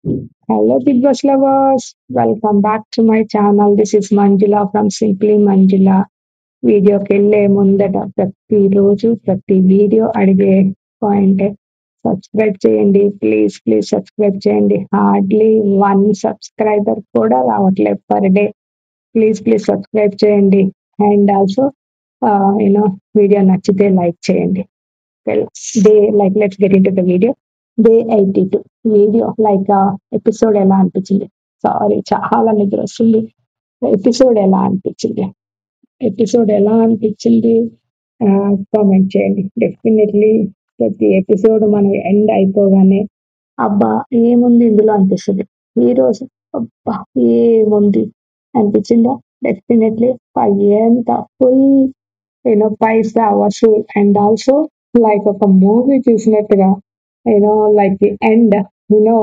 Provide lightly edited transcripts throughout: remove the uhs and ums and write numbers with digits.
Hello, Big Boss lovers. Welcome back to my channel. This is Manjula from Simply Manjula. వీడియోకి వెళ్ళే ముందట ప్రతిరోజు ప్రతి వీడియో అడిగే పాయింట్ సబ్స్క్రైబ్ చేయండి. ప్లీజ్ ప్లీజ్ సబ్స్క్రైబ్ చేయండి. హార్డ్లీ 1 సబ్స్క్రైబర్ కూడా రావట్లేదు per day. Please please subscribe చేయండి. అండ్ ఆల్సో యూనో వీడియో నచ్చితే లైక్ చేయండి. Well, let's get into the video. Day 82 video episode ఎలా అనిపించింది? సారీ, చాలా నిద్ర వస్తుంది. ఎపిసోడ్ ఎలా అనిపించింది? కామెంట్ చేయండి. డెఫినెట్లీ ప్రతి ఎపిసోడ్ మనం ఎండ్ అయిపోగానే అబ్బా ఏముంది ఇందులో అనిపిస్తుంది. ఈ రోజు అబ్బా ఏముంది అనిపించిందా? డెఫినెట్లీ ఎంత full Paisa Vasool. And also ఒక మూవీ చూసినట్టుగా లైక్ ది ఎండ్.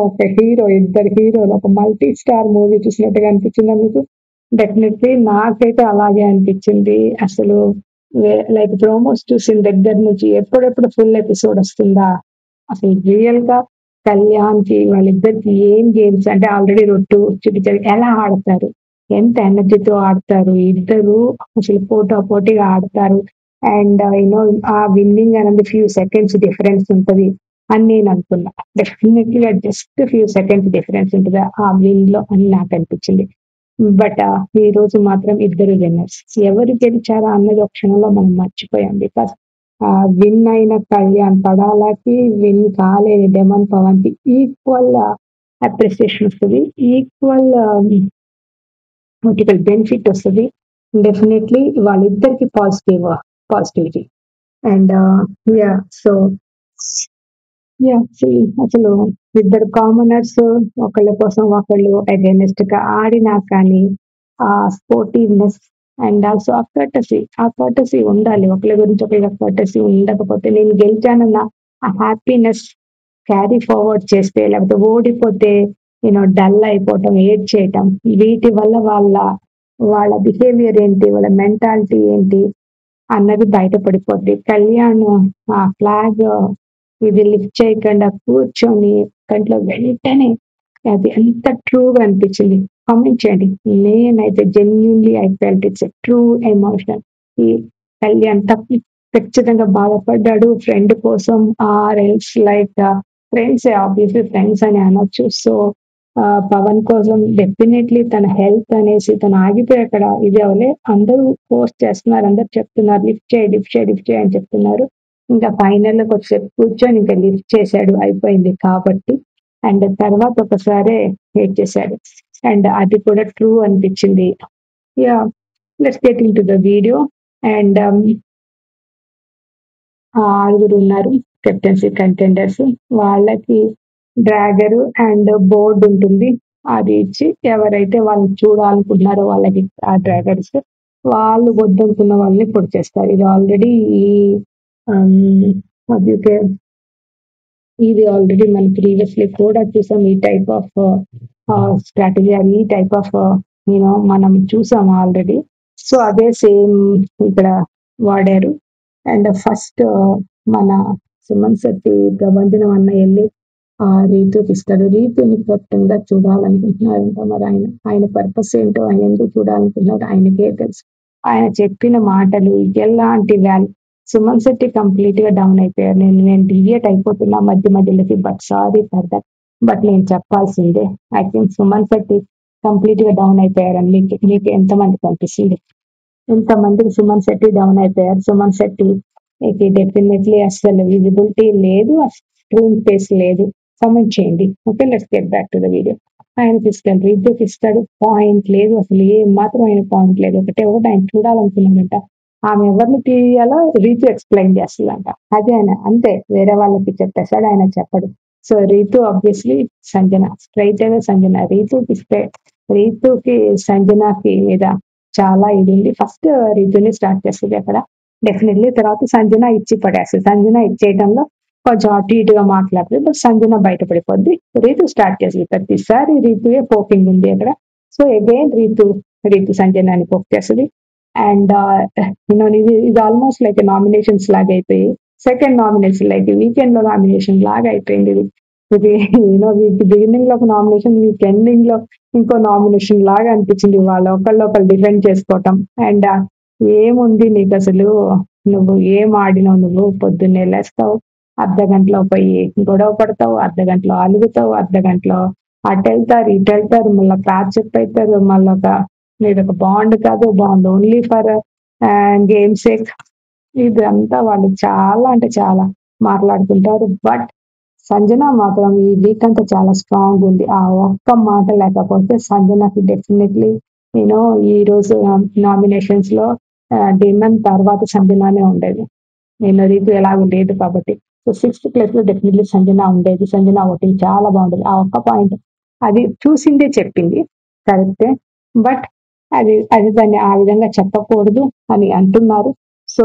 ఒక హీరో, ఇద్దరు హీరోలు, ఒక మల్టీ స్టార్ మూవీ చూసినట్టుగా అనిపించిందా మీకు? డెఫినెట్లీ నాకైతే అలాగే అనిపించింది. అసలు ప్రోమోస్ చూసిన దగ్గర నుంచి ఎప్పుడెప్పుడు ఫుల్ ఎపిసోడ్ వస్తుందా, అసలు రియల్ గా కళ్యాణ్ కి వాళ్ళిద్దరికి ఏం గేమ్స్ అంటే ఆల్రెడీ రొట్టు చూపించారు. ఎలా ఆడతారు, ఎంత ఎనర్జీతో ఆడతారు ఇద్దరు, అసలు పోటాపోటీగా ఆడతారు. అండ్ ఆ విన్నింగ్ అనేది ఫ్యూ సెకండ్స్ డిఫరెన్స్ ఉంటది అని నేను అనుకున్నా. Definitely just few seconds difference ఉంటుంది ఆ విన్ లో అని నాకు అనిపించింది. బట్ ఈ రోజు మాత్రం ఇద్దరు విన్నర్స్. ఎవరు గెలిచారా అన్నది ఒక క్షణంలో మనం మర్చిపోయాం. బికాస్ విన్ అయిన కళ్యాణ్ పడాలకి, విన్ కాలేని డెమన్ పవన్ కి ఈక్వల్ అప్రిసియేషన్ వస్తుంది, ఈక్వల్ పొలిటికల్ బెనిఫిట్ వస్తుంది. డెఫినెట్లీ వాళ్ళిద్దరికి positivity. And yeah so yeah అసలు ఇద్దరు కామనర్స్ ఒకళ్ళ కోసం ఒకళ్ళు అగైనెస్ట్ గా ఆడినా కానీ ఆ స్పోర్టివ్నెస్ అండ్ ఆల్సో ఆ కర్టసీ ఉండాలి. ఒకళ్ళ గురించి ఒకళ్ళ కర్టసీ ఉండకపోతే, నేను గెలిచానన్న ఆ హ్యాపీనెస్ క్యారీ ఫార్వర్డ్ చేస్తే, లేకపోతే ఓడిపోతే డల్ అయిపోవటం, ఏడ్ చేయటం, వీటి వల్ల వాళ్ళ బిహేవియర్ ఏంటి, వాళ్ళ మెంటాలిటీ ఏంటి అన్నది బయటపడిపోద్ది. కళ్యాణ్ ఆ ఫ్లాగ్ ఇది లిఫ్ట్ చేయకుండా కూర్చొని కంట్లో వెంటనే అది ఎంత ట్రూగా అనిపించింది. కామెంట్ చేయండి. నేనైతే genuinely I felt it's a true emotion. ఈ కళ్యాణ్ ఖచ్చితంగా బాధపడ్డాడు ఫ్రెండ్ కోసం, or else friends, obviously friends అని అనొచ్చు. సో పవన్ కోసం డెఫినెట్లీ తన హెల్త్ అనేసి తను ఆగిపోయి అక్కడ ఇది అవలే. అందరూ పోస్ట్ చేస్తున్నారు, అందరు చెప్తున్నారు లిఫ్ట్ చేయి అని చెప్తున్నారు. ఇంకా ఫైనల్ వచ్చి కూర్చొని ఇంకా లిఫ్ట్ చేశాడు, అయిపోయింది కాబట్టి. అండ్ తర్వాత ఒకసారి హేట్ చేశాడు. అండ్ అది కూడా ట్రూ అనిపించింది. Yeah let's get in to the video. And ఆరుగురు ఉన్నారు కెప్టెన్సీ కంటెండర్స్. వాళ్ళకి డ్రాగర్ అండ్ బోర్డు ఉంటుంది. అది ఇచ్చి ఎవరైతే వాళ్ళు చూడాలనుకుంటున్నారో వాళ్ళకి ఆ డ్రాగర్స్ వాళ్ళు వద్దనుకున్న వాళ్ళని పొడి చేస్తారు. ఇది ఆల్రెడీ మనం ప్రీవియస్లీ కూడా చూసాం. ఈ టైప్ ఆఫ్ స్ట్రాటజీ, ఈ టైప్ ఆఫ్ మనం చూసాం ఆల్రెడీ. సో అదే సేమ్ ఇక్కడ వాడారు. అండ్ ఫస్ట్ మన సుమన్ శెట్టి ప్రభంజనం అన్న వెళ్ళి రీతుకి ఇస్తాడు. రీతుని కెప్టెన్ గా చూడాలనుకుంటున్నారంట. మరి ఆయన పర్పస్ ఏంటో, ఆయన ఎందుకు చూడాలనుకుంటున్నాడు ఆయనకే తెలుసు. ఆయన చెప్పిన మాటలు ఎలాంటి వాల్యూ. సుమన్ శెట్టి కంప్లీట్ గా డౌన్ అయిపోయారు. నేను డివియేట్ అయిపోతున్నా మధ్య మధ్యలోకి, but sorry for that. But నేను చెప్పాల్సిందే. I think Suman Shetty complete గా డౌన్ అయిపోయారని మీకు ఎంతమందికి అనిపిస్తుంది? ఎంతమందికి సుమన్ శెట్టి డౌన్ అయిపోయారు? సుమన్ శెట్టి డెఫినెట్లీ అసలు విజిబిలిటీ లేదు, స్క్రీన్ స్పేస్ లేదు. కామెంట్ చేయండి. Okay, let's get back to the video. ఆయనకి ఇస్తాడు, రీతుకి ఇస్తాడు, పాయింట్ లేదు అసలు, ఏ మాత్రం ఆయన పాయింట్ లేదు. ఒకటి ఆయన చూడాలనుకున్నాడంట. ఆమె ఎవరిని తీయాలో రీతు ఎక్స్ప్లెయిన్ చేస్తుందంట. అది ఆయన అంతే, వేరే వాళ్ళకి చెప్పేస్తాడు, ఆయన చెప్పడు. So Ritu obviously Sanjana, straight away Sanjana. రీతుకి సంజనకి మీద చాలా ఇది ఉంది. ఫస్ట్ రీతుని స్టార్ట్ చేస్తుంది అక్కడ డెఫినెట్లీ. తర్వాత సంజన ఇచ్చి పడేస్తుంది. సంజన ఇచ్చేయడంలో కొంచెం అటు ఇటుగా మాట్లాడుతుంది, బట్ సంజన బయటపడిపోద్ది. రీతు స్టార్ట్ చేస్తుంది. ప్రతిసారి రీతుయే పోకింగ్ ఉంది అక్కడ. సో అగైన్ రీతు సంజనాన్ని పోక్ చేస్తుంది. అండ్ ఇది ఆల్మోస్ట్ నామినేషన్స్ లాగా అయిపోయి, సెకండ్ నామినేషన్ వీకెండ్ లో నామినేషన్ లాగా అయిపోయింది ఇది. ఇది వీక్ బిగినింగ్ లో ఒక నామినేషన్, వీక్ ఎండింగ్ లో ఇంకో నామినేషన్ లాగా అనిపించింది. వాళ్ళు ఒకళ్ళు డిఫెండ్ చేసుకోవటం. అండ్ ఏముంది నీకు అసలు, నువ్వు ఏం ఆడినావు, నువ్వు పొద్దున్నే లేస్తావు, అర్ధ గంటలో పోయి గొడవ పడతావు, అర్ధ గంటలో అలుగుతావు, అర్ధ గంటలో అటు వెళ్తారు ఇటు వెళ్తారు, మళ్ళీ క్లాస్ చెప్పైతారు, మళ్ళీ నీది ఒక బాండ్ కాదు, బాండ్ ఓన్లీ ఫర్ గేమ్స్. ఇదంతా వాళ్ళు చాలా అంటే చాలా మాట్లాడుకుంటారు. బట్ సంజన మాత్రం ఈ వీక్ అంతా చాలా స్ట్రాంగ్ ఉంది. ఆ ఒక్క మాట లేకపోతే సంజనకి డెఫినెట్లీ నేను ఈ రోజు నామినేషన్స్ లో డిమన్ తర్వాత సంజనానే ఉండేది. నేను రీతు ఎలాగో లేదు కాబట్టి. సో సిక్స్త్ ప్లేస్ లో డెఫినెట్లీ సంజన ఉండేది. సంజన ఓటింగ్ చాలా బాగుండేది. ఆ ఒక్క పాయింట్ అది చూసిందే చెప్పింది, కరెక్టే. బట్ అది అది దాన్ని ఆ విధంగా చెప్పకూడదు అని అంటున్నారు. సో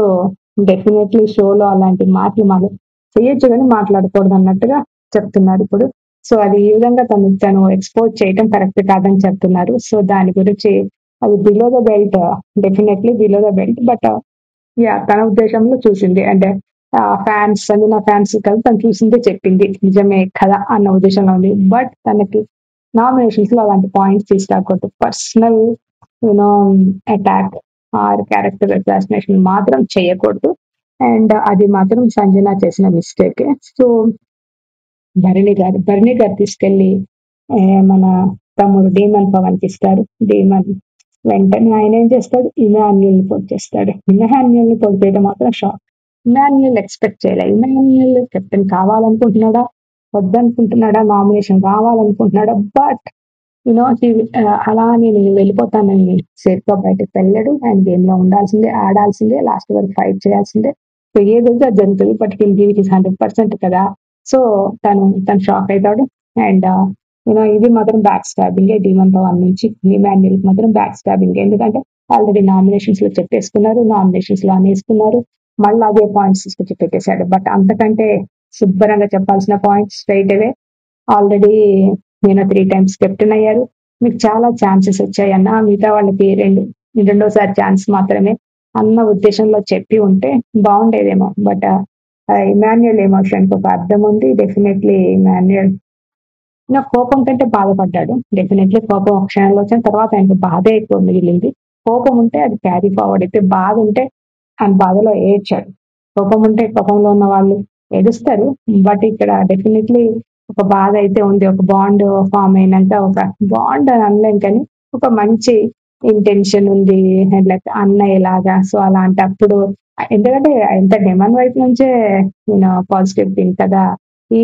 డెఫినెట్లీ షోలో అలాంటి మాటలు మనం చేయొచ్చు కానీ మాట్లాడకూడదు అన్నట్టుగా చెప్తున్నారు ఇప్పుడు. సో అది ఈ విధంగా తను ఎక్స్పోజ్ చేయడం కరెక్ట్ కాదని చెప్తున్నారు. సో దాని గురించి అది below the belt, definitely below the belt. But yeah తన ఉద్దేశంలో చూసింది అంటే ఫ్యాన్స్, సంజన ఫ్యాన్స్ కలిసి తను చూసిందే చెప్పింది, నిజమే కదా అన్న ఉద్దేశంలో ఉంది. బట్ తనకి నామినేషన్స్ లో అలాంటి పాయింట్స్ తీసుకురాకూడదు. Personal you know attack or character assassination మాత్రం చేయకూడదు. అండ్ అది మాత్రం సంజన చేసిన మిస్టేక్. సో భరణి గారు తీసుకెళ్లి మన తమ్ముడు డీమన్ పవన్ కి ఇస్తారు. డీమన్ వెంటనే ఆయన ఏం చేస్తాడు, ఇమాన్యుల్ ని పోల్ చేస్తాడు. ఇమాన్యుల్ ని పోల్ చేయడం మాత్రం షాక్. ఇమాన్యుల్ ఎక్స్పెక్ట్ చేయలే. ఇమాన్యుల్ కెప్టెన్ కావాలనుకుంటున్నాడా, వద్దనుకుంటున్నాడా, నామినేషన్ కావాలనుకుంటున్నాడా. బట్ యూనో అలా నేను వెళ్ళిపోతానని సేఫ్ గా బయటకు వెళ్ళాడు. ఆయన గేమ్ లో ఉండాల్సిందే, ఆడాల్సిందే, లాస్ట్ వరకు ఫైట్ చేయాల్సిందే. సో ఏదైతే అది జరుగుతుంది. But hill give it is 100% కదా. సో తను షాక్ అవుతాడు. అండ్ ఇది మాత్రం బ్యాక్ స్టాబింగ్ డీమన్ పవన్ నుంచి. ఇమాన్యుల్ మాత్రం బ్యాక్ స్టాబింగ్. ఎందుకంటే ఆల్రెడీ నామినేషన్స్ లో చెప్పేసుకున్నారు, నామినేషన్స్ లో అనేసుకున్నారు, మళ్ళీ అదే పాయింట్స్ తీసుకొచ్చి పెట్టేశాడు. బట్ అంతకంటే శుభ్రంగా చెప్పాల్సిన పాయింట్స్ స్ట్రైట్ అవే ఆల్రెడీ 3 టైమ్స్ కెప్టెన్ అయ్యారు, మీకు చాలా ఛాన్సెస్ వచ్చాయన్న, మిగతా వాళ్ళకి రెండోసారి ఛాన్స్ మాత్రమే అన్న ఉద్దేశంలో చెప్పి ఉంటే బాగుండేదేమో. బట్ ఇమాన్యుయల్ ఎమోషన్కి ఒక అర్థం ఉంది. డెఫినెట్లీ ఇమాన్యుయల్ నా కోపం కంటే బాధపడ్డాడు. డెఫినెట్లీ కోపం ఒక క్షణంలో వచ్చిన తర్వాత ఆయనకు బాధే ఎక్కువ మిగిలింది. కోపం ఉంటే అది క్యారీ ఫార్వర్డ్ అయితే, బాధ ఉంటే ఆయన బాధలో ఏడ్చాడు. కోపం ఉంటే కోపంలో ఉన్న వాళ్ళు ఏడుస్తారు. బట్ ఇక్కడ డెఫినెట్లీ ఒక బాధ అయితే ఉంది. ఒక బాండ్ ఫామ్ అయినాక, ఒక బాండ్ అని అనలేం కానీ ఒక మంచి ఇంటెన్షన్ ఉంది లైక్ అన్నయ్యలాగా. సో అలాంటప్పుడు ఎందుకంటే ఎంత డెమన్ వైపు నుంచే పాజిటివ్ థింగ్ కదా, ఈ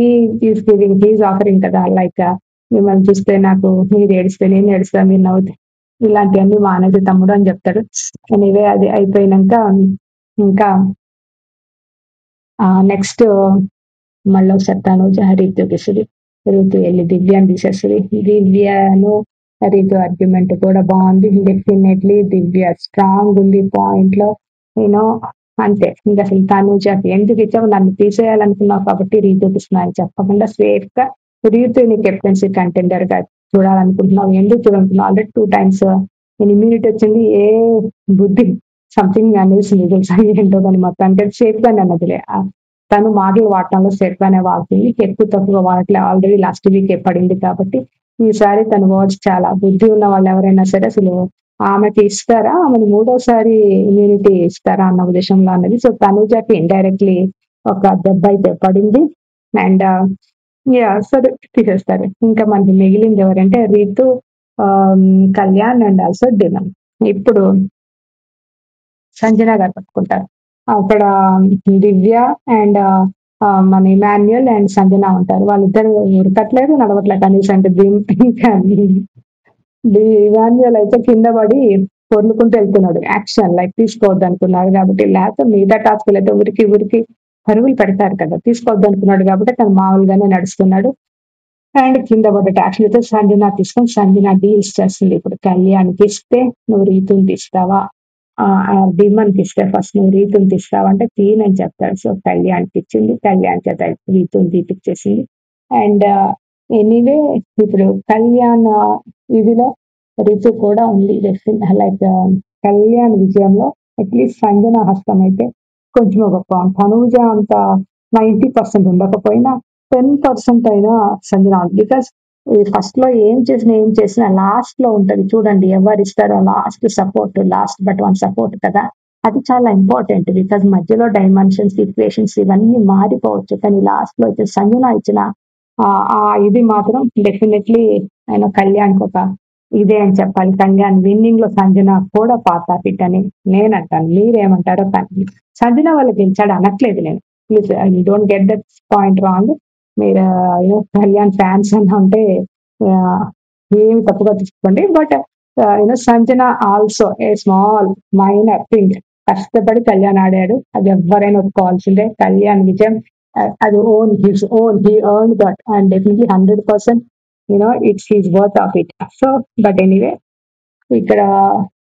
ఈస్ గివింగ్ హీస్ ఆఫరింగ్ కదా. లైక్ మిమ్మల్ని చూస్తే నాకు, మీరు ఏడిస్తే నేను ఏడుస్తా, మీరు నవ్వుతే ఇలాంటివన్నీ మానేసి తమ్ముడు అని చెప్తాడు. ఎనీవే అది అయిపోయినాక ఇంకా నెక్స్ట్ మళ్ళీ ఒకసారి తనుజ రీతుకి ఇస్తుంది. రీతు వెళ్ళి దివ్యాన్ని తీసేస్తుంది. దివ్యను రీతు ఆర్గ్యుమెంట్ కూడా బాగుంది. డెఫినెట్లీ దివ్య స్ట్రాంగ్ ఉంది పాయింట్ లో. నేను అంతే, ఇంకా అసలు తనుజకి ఎందుకు ఇచ్చావు, నన్ను తీసేయాలనుకున్నావు కాబట్టి రీతుకి ఇస్తున్నాను చెప్పకుండా సేఫ్ గా రీతుని కెప్టెన్సీ కంటెండర్ గా చూడాలనుకుంటున్నావు. ఎందుకు చూడాలనుకున్నావు, ఆల్రెడీ 2 టైమ్స్ నేను ఇమ్యూనిటీ వచ్చింది. ఏ బుద్ధి సంథింగ్ అనేసి తెలుసా ఏంటో దాన్ని మొత్తానికి సేఫ్ గానే అన్నదిలే. తను మాటలు వాడటంలో సేఫ్ గానే వాడుతుంది, ఎక్కువ తక్కువ వాడట్లే. ఆల్రెడీ లాస్ట్ వీక్ పడింది కాబట్టి ఈసారి తన వర్డ్స్ చాలా బుద్ధి ఉన్న వాళ్ళు ఎవరైనా సరే అసలు ఆమెకి ఇస్తారా, ఆమెను 3వసారి ఇమ్యూనిటీ ఇస్తారా అన్న ఉద్దేశంలో అన్నది. సో తనుజకి ఇండైరెక్ట్లీ ఒక దెబ్బ అయితే పడింది. అండ్ సరే తీసేస్తారు. ఇంకా మనకి మిగిలింది ఎవరంటే Ritu, Kalyan and also Demon. ఇప్పుడు సంజన గారు పట్టుకుంటారు. అక్కడ దివ్య అండ్ మన ఇమాన్యుయల్ అండ్ సంజన ఉంటారు. వాళ్ళిద్దరు ఉరకట్లేదు, నడవట్లేదు కనీసం. అంటే ఇంకా ఇమాన్యుయల్ అయితే కింద పడి పొర్లుకుంటూ వెళ్తున్నాడు. యాక్షన్ లైక్ తీసుకోవద్దు అనుకున్నాడు కాబట్టి, లేకపోతే మిగతా టాస్క్లు అయితే ఉరికి ఉరికి పరుగులు పెడతారు కదా, తీసుకోవద్దు అనుకున్నాడు కాబట్టి తను మామూలుగానే నడుస్తున్నాడు. అండ్ కింద పడ్డ ట్యాక్స్లు అయితే సంజన తీసుకొని సంజన డీల్స్ చేస్తుంది. ఇప్పుడు కళ్యాణ్కి ఇస్తే నువ్వు రీతుని తీస్తావా, డిమన్కి ఇస్తే ఫస్ట్ నువ్వు రీతుని తీస్తావా అంటే తీనని చెప్తాడు. సో కళ్యాణ్కి ఇచ్చింది, కళ్యాణ్ చేత రీతుని తీపిచ్చేసింది. అండ్ ఎనీవే ఇప్పుడు కళ్యాణ్ ఇదిలో రీతు కూడా ఉంది. లైక్ కళ్యాణ్ విజయంలో అట్లీస్ట్ సంజన హస్తం అయితే కొంచెం గొప్ప. తనూజ అంత 90% ఉండకపోయినా 10% అయినా సంజన బికాస్ ఫస్ట్ లో ఏం చేసినా లాస్ట్ లో ఉంటది చూడండి. ఎవరు ఇస్తారో last support, last but one support కదా. అది చాలా ఇంపార్టెంట్ బికాస్ మధ్యలో డైమెన్షన్స్, ఈక్వేషన్స్ ఇవన్నీ మారిపోవచ్చు. కానీ లాస్ట్ లో అయితే సంజన ఇచ్చిన ఆ ఇది మాత్రం డెఫినెట్లీ ఆయన కళ్యాణ్కి ఒక ఇదే అని చెప్పాలి. కళ్యాణ్ విన్నింగ్ లో సంజన కూడా పార్ట్ ఆఫ్ ఇట్ అని నేను అంటాను. మీరేమంటారో కానీ సంజన వాళ్ళు గెలిచాడు అనట్లేదు నేను. Please don't get that point wrong. మీరు కళ్యాణ్ ఫ్యాన్స్ అని ఉంటే ఆహ్, ఏమి తప్పుగా తీసుకోండి. But Sanjana also a small minor thing. కష్టపడి కళ్యాణ్ ఆడాడు. అది ఎవ్వరైనా ఒప్పుకోవాల్సిందే. కళ్యాణ్ విజయం అది own his own he earn that and definitely 100% it's his worth of it. So but anyway ఇక్కడ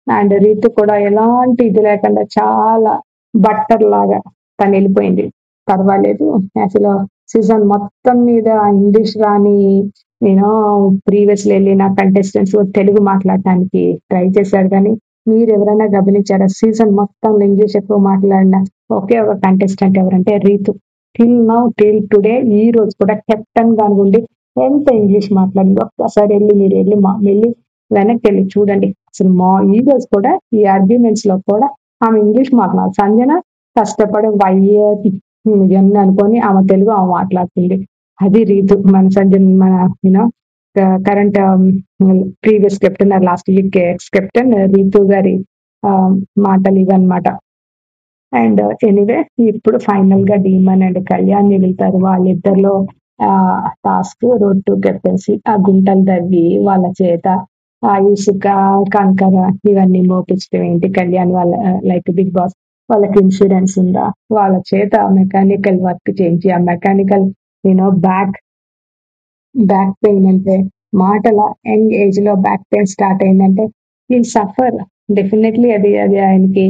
అండ్ రీతు కూడా ఎలాంటి ఇది లేకుండా చాలా బట్టర్ లాగా తను వెళ్ళిపోయింది. పర్వాలేదు. అసలు సీజన్ మొత్తం మీద ఇంగ్లీష్ రాని నేను ప్రీవియస్ వెళ్ళిన కంటెస్టెంట్స్ తెలుగు మాట్లాడటానికి ట్రై చేశారు. కానీ మీరు ఎవరైనా గమనించారా? సీజన్ మొత్తంలో ఇంగ్లీష్ ఎక్కువ మాట్లాడిన ఒకే ఒక కంటెస్టెంట్ ఎవరంటే రీతు. టిల్ టుడే ఈ రోజు కూడా కెప్టెన్ గా ఉండి ఎంత ఇంగ్లీష్ మాట్లాడింది. ఒక్కసారి వెళ్ళి వెనక్కి వెళ్ళి చూడండి. అసలు మా ఈ రోజు కూడా ఈ ఆర్గ్యుమెంట్స్ లో కూడా ఆమె ఇంగ్లీష్ మాట్లాడాలి. సంజన కష్టపడి ఇవన్నీ అనుకొని ఆమె తెలుగు ఆమె మాట్లాడుతుంది. అది రీతు మన సంజన మన you know current previous captain last week ex captain Ritu గారి ఆ, మాటలు ఇవన్నమాట. అండ్ ఎనీవే ఇప్పుడు ఫైనల్ గా డీమన్ అండ్ కళ్యాణ్ మిగులుతారు. వాళ్ళిద్దరిలో టాస్క్ రోడ్ టు కెప్టెన్సీ. ఆ గుంటలు తవ్వి వాళ్ళ చేత ఆ ఇసుక, కంకర ఇవన్నీ మోపించడం ఏంటి. కళ్యాణ్ వాళ్ళ లైక్ బిగ్ బాస్ వాళ్ళకి ఇన్సూరెన్స్ ఉందా, వాళ్ళ చేత మెకానికల్ వర్క్ చేయించి ఆ మెకానికల్ బ్యాక్ బ్యాక్ పెయిన్ అంటే మాటల యంగ్ ఏజ్ లో బ్యాక్ పెయిన్ స్టార్ట్ అయిందంటే విల్ సఫర్. డెఫినెట్లీ అది అది ఆయనకి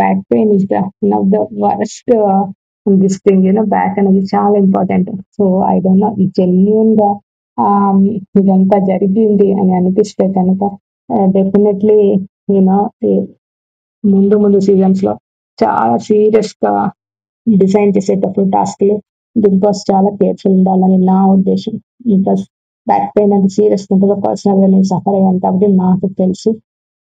back pain is the one of the worst this thing. Back అనేది చాలా important. So I don't know genuine గా ఇదంతా జరిగింది అని అనిపిస్తే కనుక డెఫినెట్లీ యూనో ముందు ముందు సీజన్స్ లో చాలా సీరియస్ గా డిజైన్ చేసేటప్పుడు టాస్క్లు బిగ్ బాస్ చాలా కేర్ఫుల్ ఉండాలని నా ఉద్దేశం. బికాస్ బ్యాక్ పెయిన్ అది సీరియస్ ఉంటుందో పర్సనల్ గా నేను సఫర్ అయ్యాను కాబట్టి నాకు తెలుసు.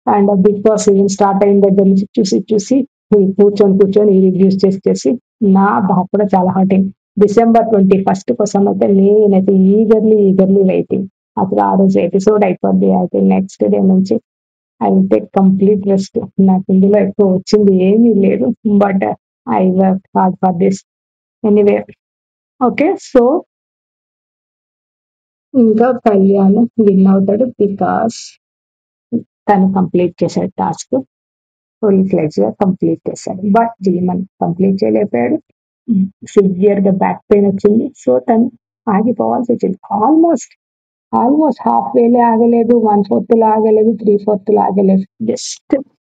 And Bigg Boss season start అయిన దగ్గర నుంచి చూసి ఈ కూర్చొని ఈ రివ్యూస్ చేసి నా బాగా కూడా చాలా హర్ట్ అయింది. December 21st కోసం అయితే నేనైతే ఈగర్లీ వెయిటింగ్. అసలు ఆ రోజు ఎపిసోడ్ అయిపోద్ది అయితే నెక్స్ట్ డే నుంచి I will take complete rest. నాకు ఇందులో ఎక్కువ వచ్చింది ఏమీ లేదు. But I work hard for this anyway. Okay. So ఇంకా కళ్యాణ్ విన్ అవుతాడు బికాస్ తను కంప్లీట్ చేశాడు టాస్క్. ఫుల్ ఫ్లెడ్జ్ గా కంప్లీట్ చేశాడు. బట్ జీమన్ కంప్లీట్ చేయలేకపోయాడు. సివియర్ గా బ్యాక్ పెయిన్ వచ్చింది. సో తను ఆగిపోవాల్సి వచ్చింది. ఆల్మోస్ట్ హాఫ్ వేలే ఆగలేదు, 1/4 లో ఆగలేదు, 3/4 లో ఆగలేదు.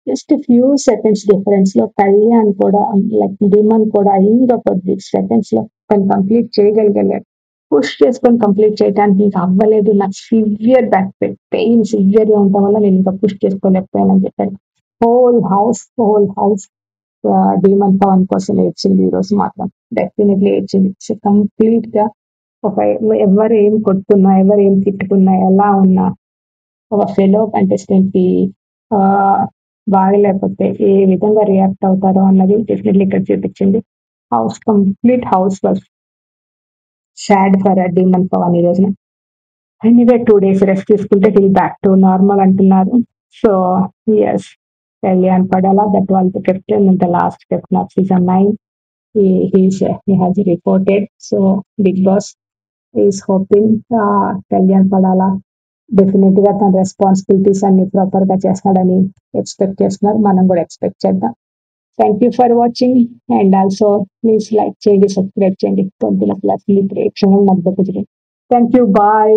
జస్ట్ ఫ్యూ సెకండ్స్ డిఫరెన్స్ లో కళ్యాణ్ కూడా లైక్ డిమన్ కూడా ఇంకా కొద్ది సెకండ్స్ లో తను కంప్లీట్ చేయగలిగాడు. పుష్ చేసుకొని కంప్లీట్ చేయడానికి ఇంకా అవ్వలేదు. నాకు సివియర్ బ్యాక్ పెయిన్ సివియర్ గా ఉండటం వల్ల నేను ఇంకా పుష్ చేసుకోలేకపోయానని చెప్పాడు. హోల్ హౌస్ డీమన్ పవన్ కోసం ఏడ్చింది ఈ రోజు మాత్రం. డెఫినెట్లీ ఏడ్చింది. సో కంప్లీట్ గా ఒక ఎవరు ఏం కొట్టుకున్నా, ఎవరు ఏం తిట్టుకున్నా, ఎలా ఉన్నా ఒక ఫెలో కంటెస్టెంట్ కి ఆ, బాగలేకపోతే ఏ విధంగా రియాక్ట్ అవుతారో అన్నది డెఫినెట్లీ ఇక్కడ చూపించింది. House was sad for Demon Pavan ఈ రోజున. ఎనీవే 2 days రెస్ట్ తీసుకుంటే హిల్ బ్యాక్ టు నార్మల్ అంటున్నారు. So yes, Kalyan Padala that was the captain in the last captain of season 9. He has reported. So Big Boss is hoping Kalyan Padala definite గా తన responsibilities అన్ని proper గా చేస్తాడని expect చేస్తున్నారు. మనం కూడా ఎక్స్పెక్ట్ చేద్దాం. Thank you for watching and also please like చేయండి, సబ్స్క్రైబ్ చేయండి. పొద్దున ప్లస్ ప్రేక్షణం మద్దతు. Thank you. బాయ్.